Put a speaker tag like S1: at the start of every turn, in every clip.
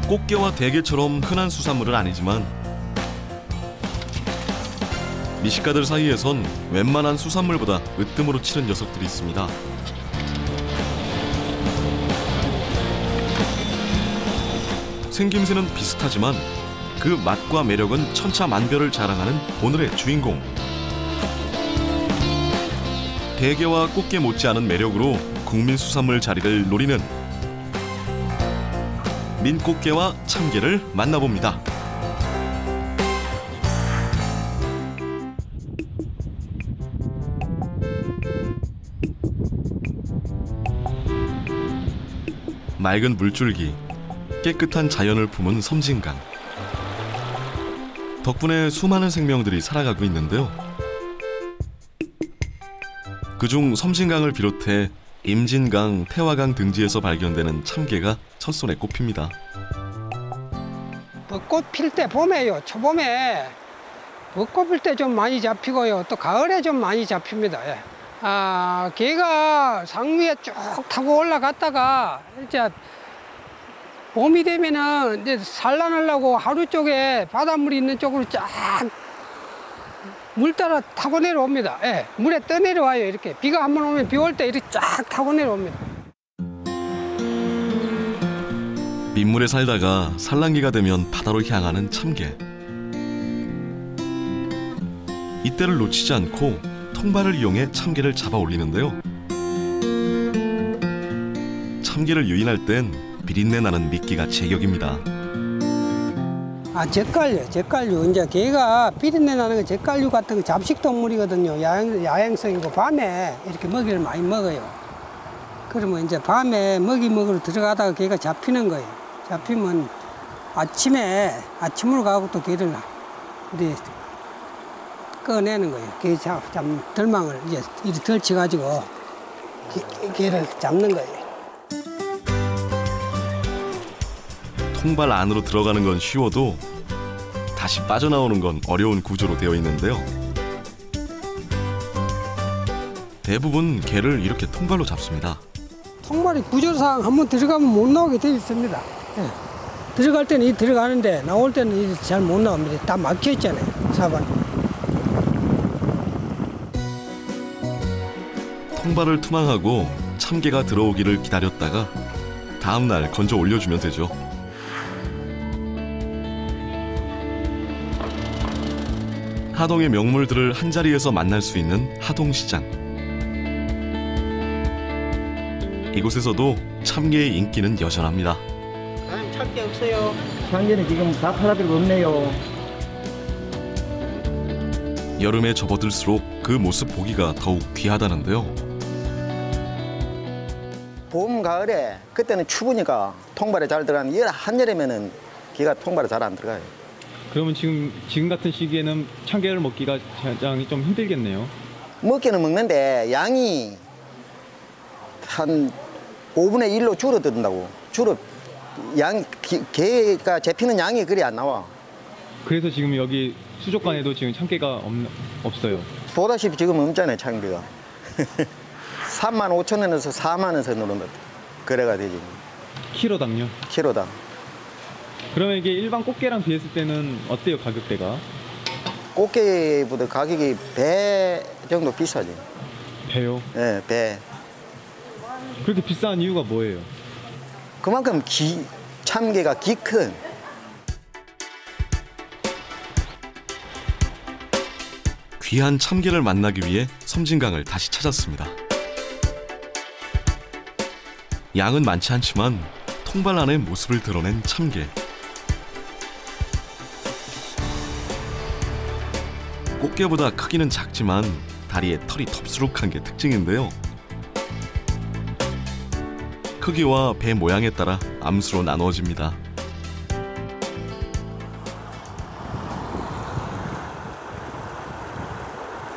S1: 꽃게와 대게처럼 흔한 수산물은 아니지만 미식가들 사이에선 웬만한 수산물보다 으뜸으로 치는 녀석들이 있습니다. 생김새는 비슷하지만 그 맛과 매력은 천차만별을 자랑하는 오늘의 주인공. 대게와 꽃게 못지않은 매력으로 국민 수산물 자리를 노리는 민꽃게와 참게를 만나봅니다. 맑은 물줄기, 깨끗한 자연을 품은 섬진강. 덕분에 수많은 생명들이 살아가고 있는데요. 그중 섬진강을 비롯해 임진강, 태화강 등지에서 발견되는 참게가 첫손에 꼽힙니다.
S2: 벚꽃 필 때 봄에요. 초봄에 벚꽃 필 때 좀 많이 잡히고요. 또 가을에 좀 많이 잡힙니다. 예. 개가 상위에 쭉 타고 올라갔다가 이제 봄이 되면은 이제 산란하려고 하루 쪽에 바닷물이 있는 쪽으로 쫙 물 따라 타고 내려옵니다. 예, 물에 떠내려와요. 이렇게 비가 한번 오면 비 올 때 이렇게 쫙 타고 내려옵니다.
S1: 민물에 살다가 산란기가 되면 바다로 향하는 참게. 이때를 놓치지 않고 통발을 이용해 참게를 잡아 올리는데요. 참게를 유인할 땐 비린내 나는 미끼가 제격입니다.
S2: 젓갈류. 이제 개가 비린내 나는 거 젓갈류 같은 거 잡식 동물이거든요. 야행성이고 밤에 이렇게 먹이를 많이 먹어요. 그러면 이제 밤에 먹이 먹으러 들어가다가 개가 잡히는 거예요. 잡히면 아침으로 가고 또 개를 이렇게 꺼내는 거예요. 개 덜망을 이제 이리 덜쳐가지고 개를 잡는 거예요.
S1: 통발 안으로 들어가는 건 쉬워도 다시 빠져나오는 건 어려운 구조로 되어 있는데요. 대부분 개를 이렇게 통발로 잡습니다.
S2: 통발이 구조상 한번 들어가면 못 나오게 되어 있습니다. 예. 들어갈 때는 들어가는데 나올 때는 잘 못 나옵니다. 다 막혀 있잖아요, 사반이.
S1: 통발을 투망하고 참게가 들어오기를 기다렸다가 다음 날 건져 올려주면 되죠. 하동의 명물들을 한자리에서 만날 수 있는 하동시장. 이곳에서도 참게의 인기는 여전합니다.
S3: 참게 없어요.
S4: 참게는 지금 다 팔아들고 없네요.
S1: 여름에 접어들수록 그 모습 보기가 더욱 귀하다는데요.
S3: 봄, 가을에 그때는 추우니까 통발에 잘 들어가는 한여름에는 개가 통발에 잘 안 들어가요.
S5: 그러면 지금 같은 시기에는 참게를 먹기가 굉장히 좀 힘들겠네요.
S3: 먹기는 먹는데 양이 한 5분의 1로 줄어든다고. 개가 잡히는 양이 그리 안 나와.
S5: 그래서 지금 여기 수족관에도 지금 참게가 없어요.
S3: 보다시피 지금 없잖아요, 참게가. 35,000원에서 4만 원 선으로 거래가 되지.
S5: 키로당요?
S3: 키로당.
S5: 그러면 이게 일반 꽃게랑 비했을 때는 어때요, 가격대가?
S3: 꽃게보다 가격이 배 정도 비싸죠.
S5: 배요?
S3: 네, 배.
S5: 그렇게 비싼 이유가 뭐예요?
S3: 그만큼 참게가 큰.
S1: 귀한 참게를 만나기 위해 섬진강을 다시 찾았습니다. 양은 많지 않지만 통발 안의 모습을 드러낸 참게. 꽃게보다 크기는 작지만 다리에 털이 덥수룩한 게 특징인데요. 크기와 배 모양에 따라 암수로 나누어집니다.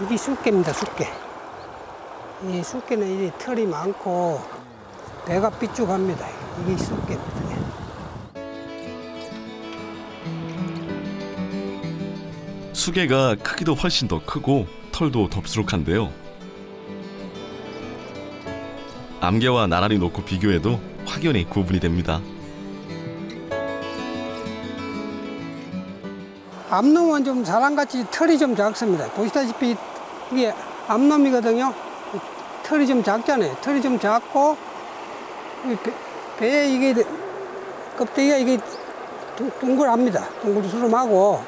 S2: 이게 쑥개입니다, 쑥개. 이 쑥개는 이 털이 많고 배가 삐죽합니다. 이게 쑥개입니다.
S1: 수개가 크기도 훨씬 더 크고 털도 덥수룩한데요. 암개와 나란히 놓고 비교해도 확연히 구분이 됩니다.
S2: 암놈은 좀 사람같이 털이 좀 작습니다. 보시다시피 이게 암놈이거든요. 털이 좀 작잖아요. 털이 좀 작고 배에 이게 껍데기가 이게 동글합니다. 동글수름하고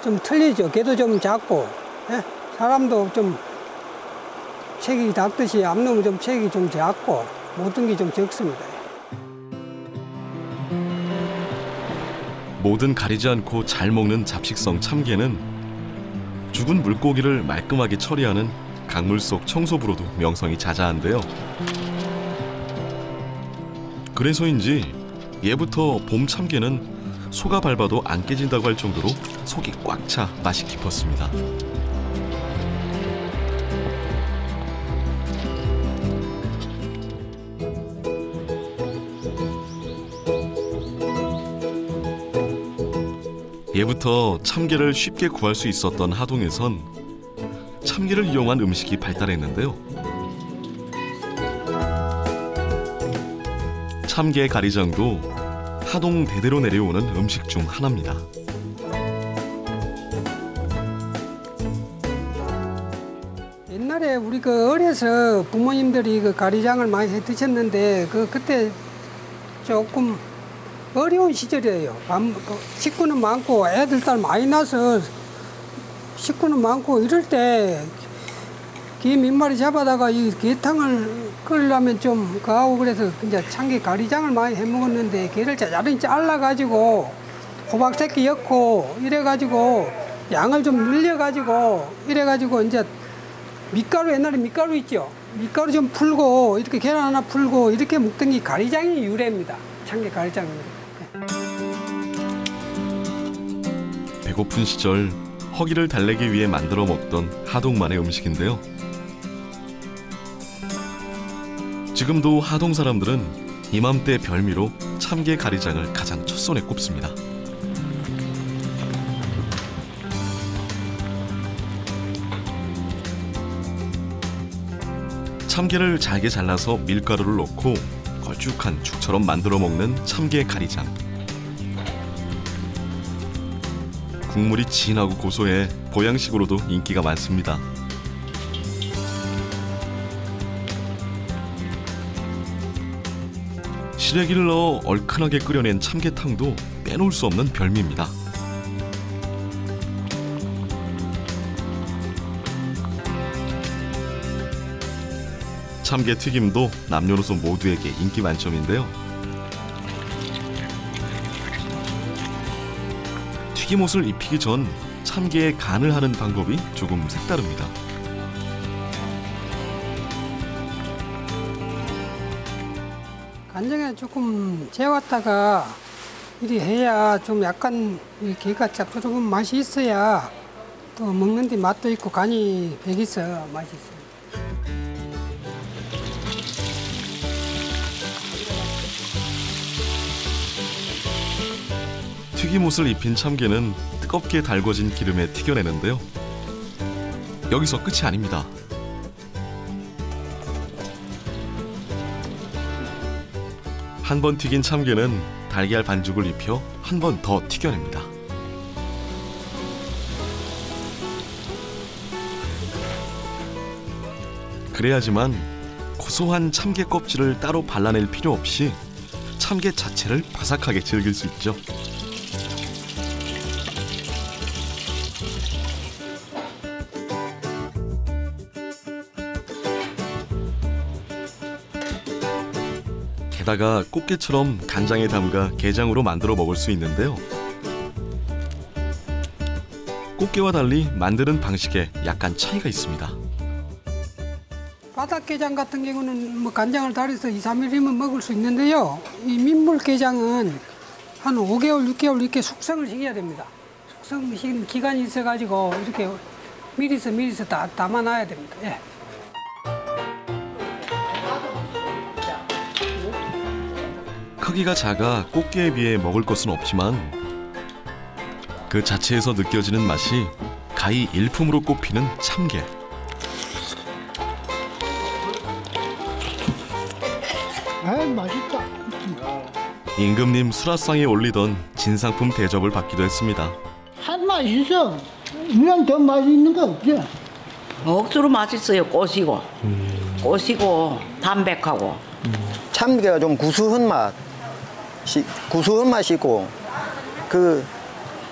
S2: 좀 틀리죠. 걔도 좀 작고, 예? 사람도 좀 체격이 작듯이 암놈은 좀 체격이 좀 작고 모든 게 좀 적습니다.
S1: 뭐든 가리지 않고 잘 먹는 잡식성 참게는 죽은 물고기를 말끔하게 처리하는 강물 속 청소부로도 명성이 자자한데요. 그래서인지 예부터 봄 참게는 소가 밟아도 안 깨진다고 할 정도로 속이 꽉 차 맛이 깊었습니다. 예부터 참게를 쉽게 구할 수 있었던 하동에선 참게를 이용한 음식이 발달했는데요. 참게 가리장도 하동 대대로 내려오는 음식 중 하나입니다.
S2: 옛날에 우리 그 어려서 부모님들이 그 가리장을 많이 해 드셨는데 그때 조금 어려운 시절이에요. 식구는 많고 애들 딸 많이 나서 식구는 많고 이럴 때 게 몇 마리 잡아다가 이 게탕을 끓이려면 좀 그하고 그래서 이제 참게 가리장을 많이 해 먹었는데 게를 자잘히 잘라가지고 호박 새끼 엮고 이래가지고 양을 좀 늘려가지고 이래가지고 이제 밑가루 옛날에 밑가루 있죠. 밑가루 좀 풀고 이렇게 계란 하나 풀고 이렇게 먹던 게 가리장이 유래입니다. 참게 가리장이.
S1: 배고픈 시절 허기를 달래기 위해 만들어 먹던 하동만의 음식인데요. 지금도 하동 사람들은 이맘때 별미로 참게 가리장을 가장 첫손에 꼽습니다. 참게를 잘게 잘라서 밀가루를 넣고 걸쭉한 죽처럼 만들어 먹는 참게 가리장. 국물이 진하고 고소해 보양식으로도 인기가 많습니다. 시래기를 넣어 얼큰하게 끓여낸 참게탕도 빼놓을 수 없는 별미입니다. 참게 튀김도 남녀노소 모두에게 인기 만점인데요. 튀김옷을 입히기 전 참게에 간을 하는 방법이 조금 색다릅니다.
S2: 간장에 조금 재웠다가 이리 해야 좀 약간 이 게가 짭조름한 맛이 있어야 또 먹는데 맛도 있고 간이 배기서 맛이 있어요.
S1: 튀김옷을 입힌 참게는 뜨겁게 달궈진 기름에 튀겨내는데요. 여기서 끝이 아닙니다. 한 번 튀긴 참게는 달걀 반죽을 입혀 한 번 더 튀겨냅니다. 그래야지만 고소한 참게 껍질을 따로 발라낼 필요 없이 참게 자체를 바삭하게 즐길 수 있죠. 게다가 꽃게처럼 간장에 담가 게장으로 만들어 먹을 수 있는데요. 꽃게와 달리 만드는 방식에 약간 차이가 있습니다.
S2: 바닥게장 같은 경우는 뭐 간장을 달여서 2, 3일이면 먹을 수 있는데요. 이 민물게장은 한 5개월, 6개월 이렇게 숙성을 시켜야 됩니다. 숙성시키는 기간이 있어가지고 이렇게 미리서 다 담아놔야 됩니다. 예.
S1: 크기가 작아 꽃게에 비해 먹을 것은 없지만 그 자체에서 느껴지는 맛이 가히 일품으로 꼽히는 참게.
S4: 아, 맛있다.
S1: 임금님 수라상에 올리던 진상품 대접을 받기도 했습니다.
S4: 맛있어. 이런 더 맛있는 거 없죠.
S6: 억수로 맛있어요. 꽃이고 담백하고.
S3: 참깨가 좀 구수한 맛이 있고 그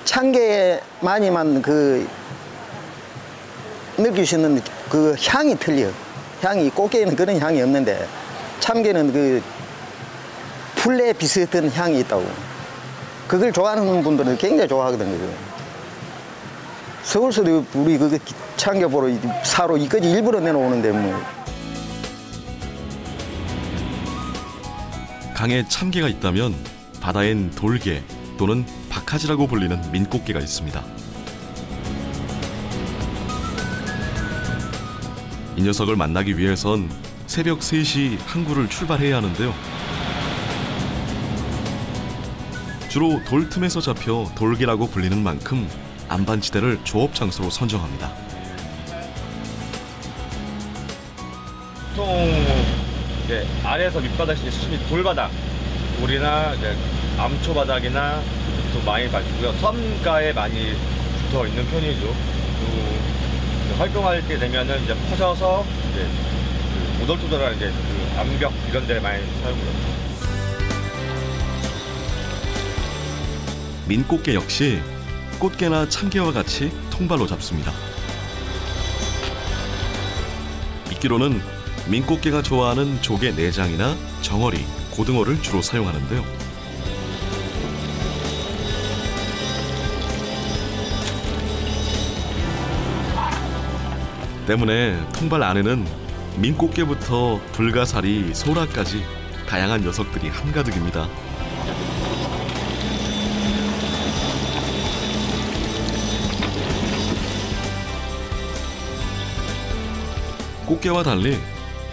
S3: 참깨만이만 그 느낄 수 있는 그 향이 틀려. 향이 꽃게는 그런 향이 없는데 참깨는 그 풀레 비슷한 향이 있다고. 그걸 좋아하는 분들은 굉장히 좋아하거든요. 서울서도 우리 그 참깨 보러 사러 이까지 일부러 내놓오는데 뭐.
S1: 강에 참개가 있다면 바다엔 돌개 또는 박하지라고 불리는 민꽃게가 있습니다. 이 녀석을 만나기 위해선 새벽 3시 항구를 출발해야 하는데요. 주로 돌틈에서 잡혀 돌개라고 불리는 만큼 안반지대를 조업 장소로 선정합니다.
S7: 보통 이제 아래에서 밑바닥이 수심이 돌바닥, 돌이나 이제 암초 바닥이나 좀 많이 맞고요. 섬가에 많이 붙어 있는 편이죠. 또 활동할 때 되면은 이제 퍼져서 이제 그 오돌토돌한 이제 그 암벽 이런 데를 많이 사용해요.
S1: 민꽃게 역시 꽃게나 참게와 같이 통발로 잡습니다. 미끼로는 민꽃게가 좋아하는 조개 내장이나 정어리, 고등어를 주로 사용하는데요. 때문에 통발 안에는 민꽃게부터 불가사리, 소라까지 다양한 녀석들이 한가득입니다. 꽃게와 달리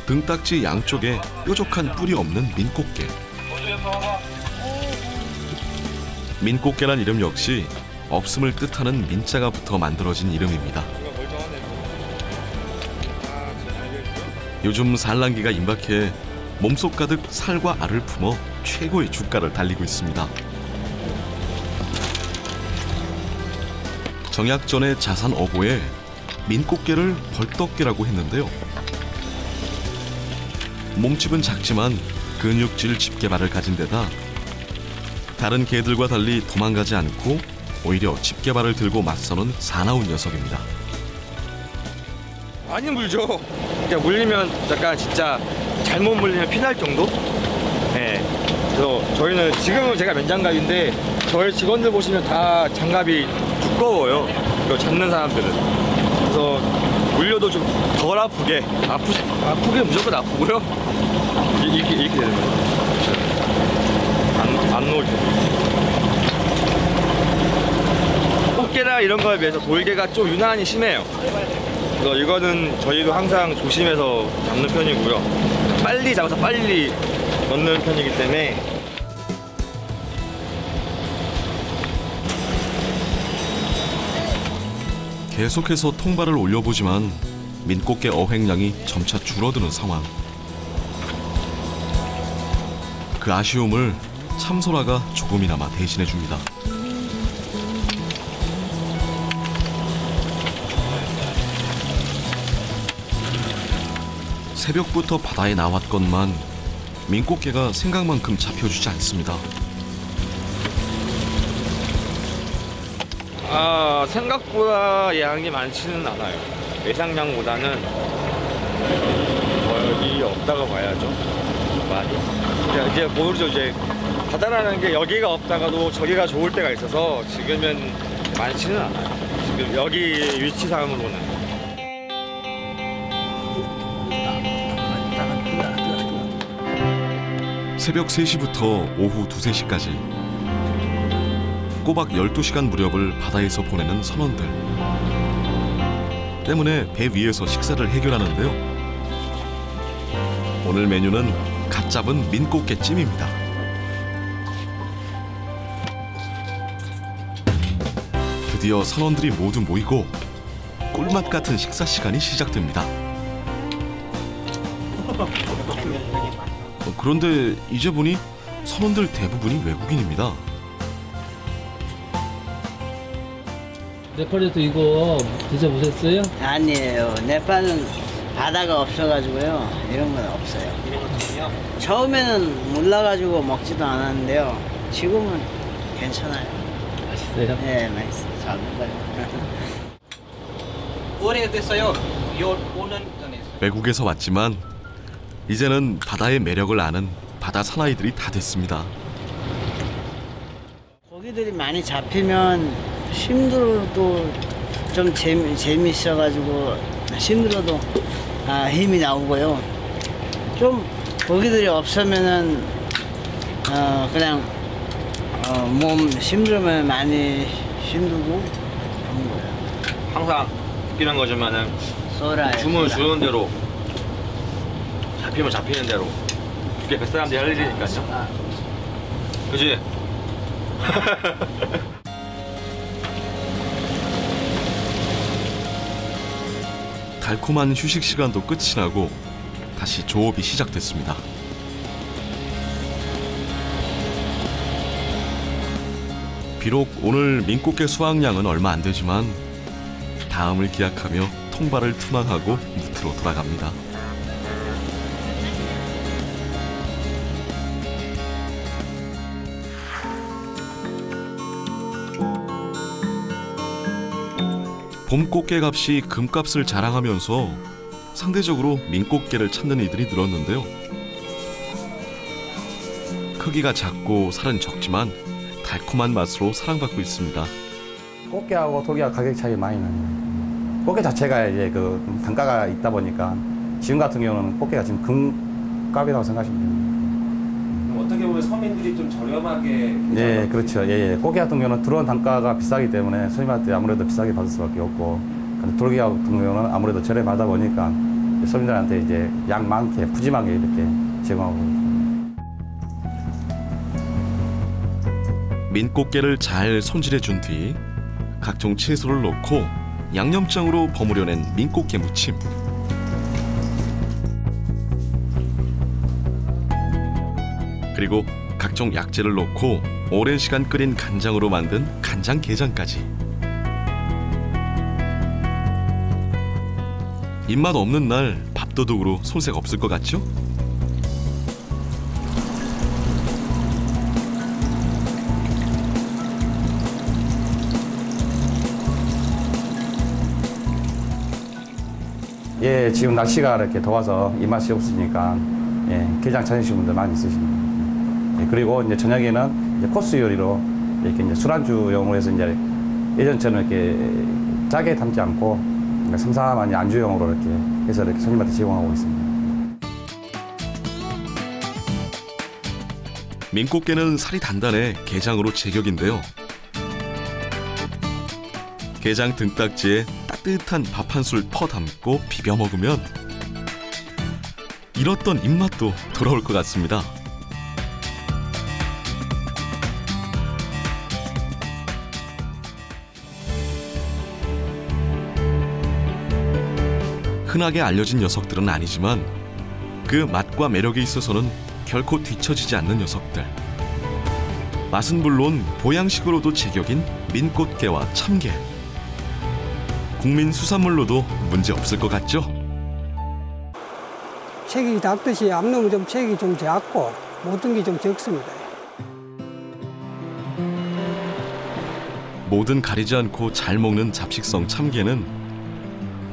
S1: 등딱지 양쪽에 뾰족한 뿔이 없는 민꽃게. 민꽃게란 이름 역시 없음을 뜻하는 민자가 붙어 만들어진 이름입니다. 요즘 산란기가 임박해 몸속 가득 살과 알을 품어 최고의 주가를 달리고 있습니다. 정약전의 자산 어고에 민꽃게를 벌떡게라고 했는데요. 몸집은 작지만 근육질 집게발을 가진 데다 다른 개들과 달리 도망가지 않고 오히려 집게발을 들고 맞서는 사나운 녀석입니다.
S7: 많이 물죠. 그냥 물리면 약간 진짜 잘못 물리면 피날 정도? 네. 그래서 저희는 지금은 제가 맨장갑인데 저희 직원들 보시면 다 장갑이 두꺼워요. 이거 잡는 사람들은. 그래서 물려도 좀 덜 아프게, 아프게 무조건 아프고요. 이렇게 되는 거예요. 안 놓을 때. 꽃게나 이런 거에 비해서 돌게가 좀 유난히 심해요. 그래서 이거는 저희도 항상 조심해서 잡는 편이고요. 빨리 잡아서 빨리 넣는 편이기 때문에.
S1: 계속해서 통발을 올려보지만 민꽃게 어획량이 점차 줄어드는 상황. 그 아쉬움을 참소라가 조금이나마 대신해줍니다. 새벽부터 바다에 나왔건만 민꽃게가 생각만큼 잡혀주지 않습니다.
S7: 생각보다 양이 많지는 않아요. 예상량보다는 거의 없다고 봐야죠. 많이. 이제 모르죠. 이제 바다라는 게 여기가 없다가도 저기가 좋을 때가 있어서 지금은 많지는 않아요. 지금 여기 위치상으로는.
S1: 새벽 3시부터 오후 2, 3시까지 꼬박 12시간 무렵을 바다에서 보내는 선원들. 때문에 배 위에서 식사를 해결하는데요. 오늘 메뉴는 갓 잡은 민꽃게 찜입니다. 드디어 선원들이 모두 모이고 꿀맛 같은 식사 시간이 시작됩니다. 그런데 이제 보니 선원들 대부분이 외국인입니다.
S8: 네팔에서 이거 드셔보셨어요?
S9: 아니에요. 네팔은 바다가 없어가지고요. 이런 건 없어요. 이런 것들요? 처음에는 몰라가지고 먹지도 않았는데요. 지금은 괜찮아요.
S8: 맛있어요?
S9: 네, 맛있어요. 잘 먹어요.
S10: 오래됐어요. 오는 전에.
S1: 외국에서 왔지만 이제는 바다의 매력을 아는 바다 사나이들이 다 됐습니다.
S9: 고기들이 많이 잡히면 힘들어도 좀 재미있어가지고 힘들어도 힘이 나오고요. 좀 고기들이 없으면은 그냥 몸 힘들면 많이 힘들고 그런 거예요.
S7: 항상 웃기는 거지만은
S9: 쏘라요.
S7: 주문 주는 대로 잡히면 잡히는 대로 그게 그 사람들이 할 일이니까요. 그지?
S1: 달콤한 휴식 시간도 끝이 나고 다시 조업이 시작됐습니다. 비록 오늘 민꽃게 수확량은 얼마 안 되지만 다음을 기약하며 통발을 투망하고 무트로 돌아갑니다. 봄 꽃게 값이 금값을 자랑하면서 상대적으로 민꽃게를 찾는 이들이 늘었는데요. 크기가 작고 살은 적지만 달콤한 맛으로 사랑받고 있습니다.
S11: 꽃게하고 돌게하고 가격 차이 많이 나요. 꽃게 자체가 이제 그 단가가 있다 보니까 지금 같은 경우는 꽃게가 지금 금값이라고 생각하시면 됩니다.
S12: 어떻게 보면 서민들이 좀 저렴하게.
S11: 네, 그렇죠. 예, 예. 꽃게 같은 경우는 들어온 단가가 비싸기 때문에 서민한테 아무래도 비싸게 받을 수밖에 없고, 돌게 같은 경우는 아무래도 저렴하다 보니까 서민들한테 이제 양 많게 푸짐하게 이렇게 제공하고 있습니다.
S1: 민꽃게를 잘 손질해 준 뒤 각종 채소를 넣고 양념장으로 버무려낸 민꽃게 무침. 그리고 각종 약재를 넣고 오랜 시간 끓인 간장으로 만든 간장게장까지. 입맛 없는 날 밥도둑으로 손색 없을 것 같죠?
S11: 예, 지금 날씨가 이렇게 더워서 입맛이 없으니까 예, 게장 찾으시는 분들 많이 있으십니다. 예, 그리고 이제 저녁에는 이제 코스 요리로 이렇게 이제 술안주용으로 해서 이제 예전처럼 이렇게 짜게 담지 않고 삼삼한 안주용으로 이렇게 해서 이렇게 손님한테 제공하고 있습니다.
S1: 민꽃게는 살이 단단해 게장으로 제격인데요. 게장 등딱지에 따뜻한 밥 한 술 퍼 담고 비벼 먹으면 잃었던 입맛도 돌아올 것 같습니다. 흔하게 알려진 녀석들은 아니지만 그 맛과 매력에 있어서는 결코 뒤처지지 않는 녀석들. 맛은 물론 보양식으로도 제격인 민꽃게와 참게. 국민 수산물로도 문제 없을 것 같죠?
S2: 체격이 작듯이 암놈은 좀 체격이 좀 작고 모든 게 좀 적습니다.
S1: 뭐든 가리지 않고 잘 먹는 잡식성 참게는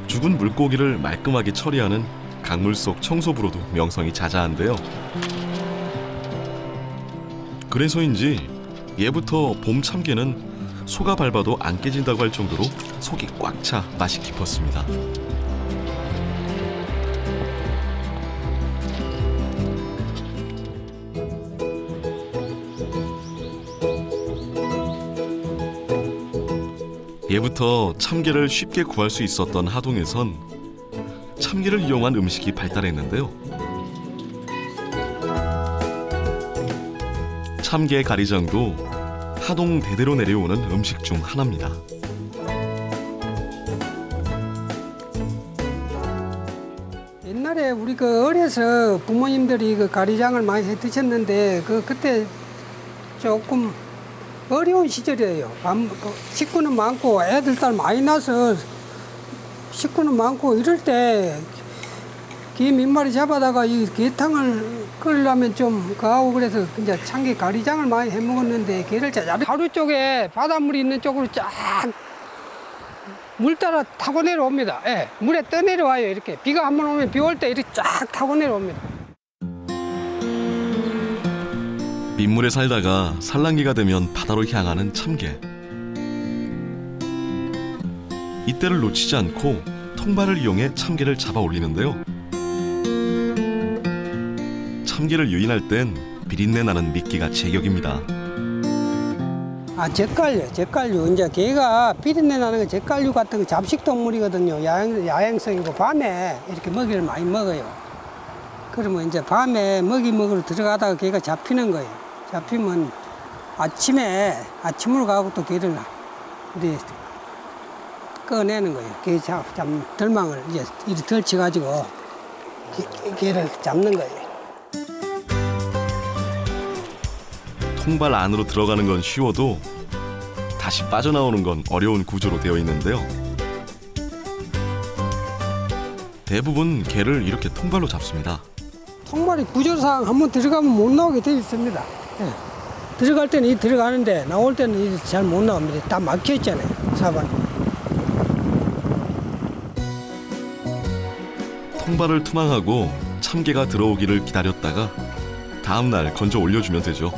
S1: 죽은 물고기를 말끔하게 처리하는 강물 속 청소부로도 명성이 자자한데요. 그래서인지 예부터 봄 참게는 소가 밟아도 안 깨진다고 할 정도로 속이 꽉 차 맛이 깊었습니다. 예부터 참게를 쉽게 구할 수 있었던 하동에선 참게를 이용한 음식이 발달했는데요. 참게 가리장도 하동 대대로 내려오는 음식 중 하나입니다.
S2: 옛날에 우리 그 어려서 부모님들이 그 가리장을 많이 해 드셨는데 그때 조금 어려운 시절이에요. 식구는 많고 애들 딸 많이 나서 식구는 많고 이럴 때 게 몇 마리 잡아다가 이 게탕을 끓이려면 좀 그하고 그래서 이제 참게 가리장을 많이 해 먹었는데 게를 하루 쪽에 바닷물이 있는 쪽으로 쫙 물 따라 타고 내려옵니다. 예, 물에 떠내려와요. 이렇게 비가 한번 오면 비 올 때 이렇게 쫙 타고 내려옵니다.
S1: 민물에 살다가 산란기가 되면 바다로 향하는 참게. 이때를 놓치지 않고 통발을 이용해 참게를 잡아 올리는데요. 참게를 유인할 땐 비린내 나는 미끼가 제격입니다.
S2: 젓갈류. 이제 개가 비린내 나는 거 젓갈류 같은 거 잡식 동물이거든요. 야행성이고 밤에 이렇게 먹이를 많이 먹어요. 그러면 이제 밤에 먹이 먹으러 들어가다가 개가 잡히는 거예요. 잡히면 아침으로 가고 또 개를 이렇게 꺼내는 거예요. 개 덜망을 이제 이리 덜쳐가지고 개를 잡는 거예요.
S1: 통발 안으로 들어가는 건 쉬워도 다시 빠져나오는 건 어려운 구조로 되어 있는데요. 대부분 개를 이렇게 통발로 잡습니다.
S2: 통발이 구조상 한번 들어가면 못 나오게 되어 있습니다. 예. 들어갈 때는 들어가는데 나올 때는 잘 못 나옵니다. 다 막혀 있잖아요, 사방.
S1: 통발을 투망하고 참게가 들어오기를 기다렸다가 다음 날 건져 올려주면 되죠.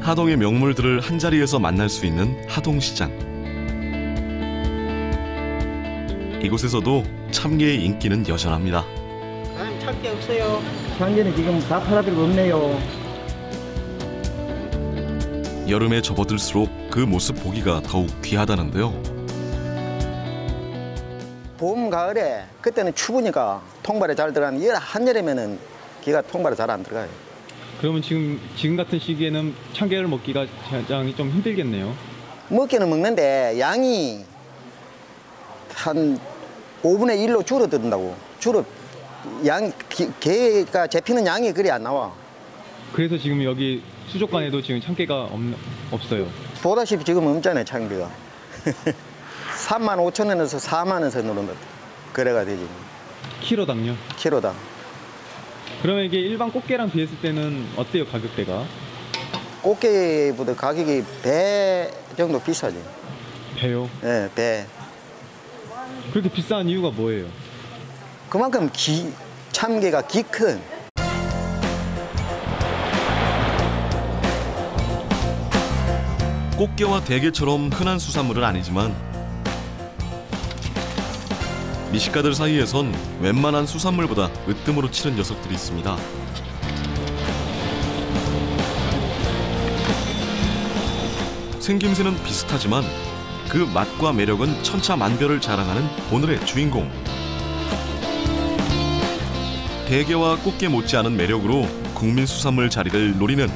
S1: 하동의 명물들을 한자리에서 만날 수 있는 하동시장. 이곳에서도 참게의 인기는 여전합니다.
S9: 참깨 없어요.
S3: 참게는 지금 다 팔아들고 없네요.
S1: 여름에 접어들수록 그 모습 보기가 더욱 귀하다는데요.
S3: 봄, 가을에 그때는 추우니까 통발에 잘 들어가는 한여름에는 개가 통발에 잘 안 들어가요.
S5: 그러면 지금 같은 시기에는 참게를 먹기가 굉장히 좀 힘들겠네요.
S3: 먹기는 먹는데 양이 한 5분의 1로 줄어든다고. 개가 잡히는 양이 그리 안 나와.
S5: 그래서 지금 여기 수족관에도 지금 참게가 없어요.
S3: 보다시피 지금 없잖아요, 참게가. 35,000원에서 4만 원 선으로 거래가 되지.
S5: 키로당요?
S3: 키로당.
S5: 그러면 이게 일반 꽃게랑 비했을 때는 어때요, 가격대가?
S3: 꽃게보다 가격이 배 정도 비싸죠.
S5: 배요?
S3: 네, 배.
S5: 그렇게 비싼 이유가 뭐예요?
S3: 그만큼 참게가 큰.
S1: 꽃게와 대게처럼 흔한 수산물은 아니지만 미식가들 사이에선 웬만한 수산물보다 으뜸으로 치는 녀석들이 있습니다. 생김새는 비슷하지만 그 맛과 매력은 천차만별을 자랑하는 오늘의 주인공. 대게와 꽃게 못지않은 매력으로 국민 수산물 자리를 노리는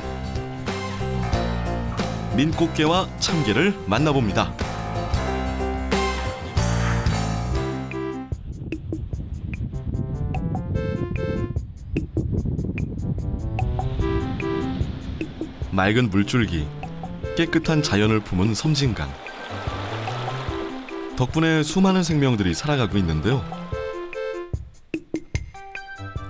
S1: 민꽃게와 참게를 만나봅니다. 맑은 물줄기, 깨끗한 자연을 품은 섬진강. 덕분에 수많은 생명들이 살아가고 있는데요.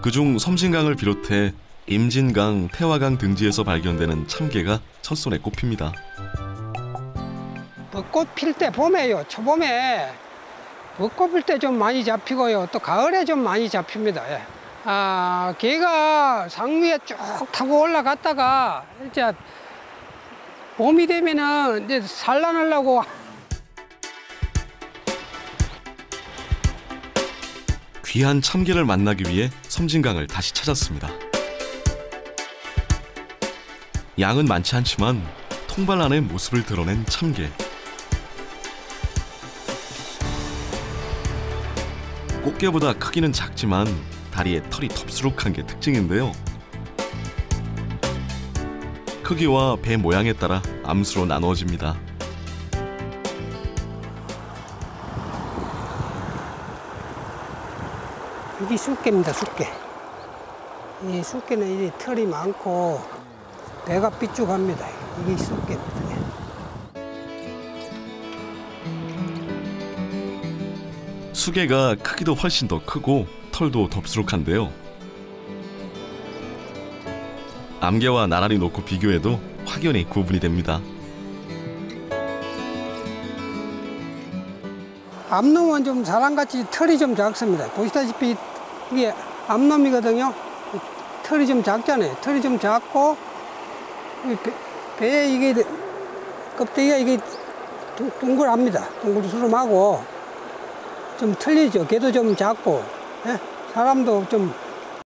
S1: 그중 섬진강을 비롯해 임진강, 태화강 등지에서 발견되는 참게가 첫손에 꼽힙니다.
S2: 벚꽃 필 때 봄에요. 초봄에 벚꽃 필 때 좀 많이 잡히고요. 또 가을에 좀 많이 잡힙니다. 예. 개가 상위에 쭉 타고 올라갔다가 이제 봄이 되면은 이제 산란하려고
S1: 귀한 참게를 만나기 위해 섬진강을 다시 찾았습니다. 양은 많지 않지만 통발 안의 모습을 드러낸 참게. 꽃게보다 크기는 작지만 다리에 털이 덥수룩한 게 특징인데요. 크기와 배 모양에 따라 암수로 나누어집니다.
S2: 이게 쑥개입니다, 쑥개. 이 숫개는 이 털이 많고 배가 삐죽합니다. 이게 숫개입니다.
S1: 수개가 크기도 훨씬 더 크고 털도 덥수룩한데요. 암개와 나란히 놓고 비교해도 확연히 구분이 됩니다.
S2: 암놈은 좀 사람같이 털이 좀 작습니다. 보시다시피 이게 암놈이거든요. 털이 좀 작잖아요. 털이 좀 작고 배에 이게 껍데기가 이게 둥글합니다. 둥글수름하고 좀 틀리죠. 걔도 좀 작고, 예? 사람도 좀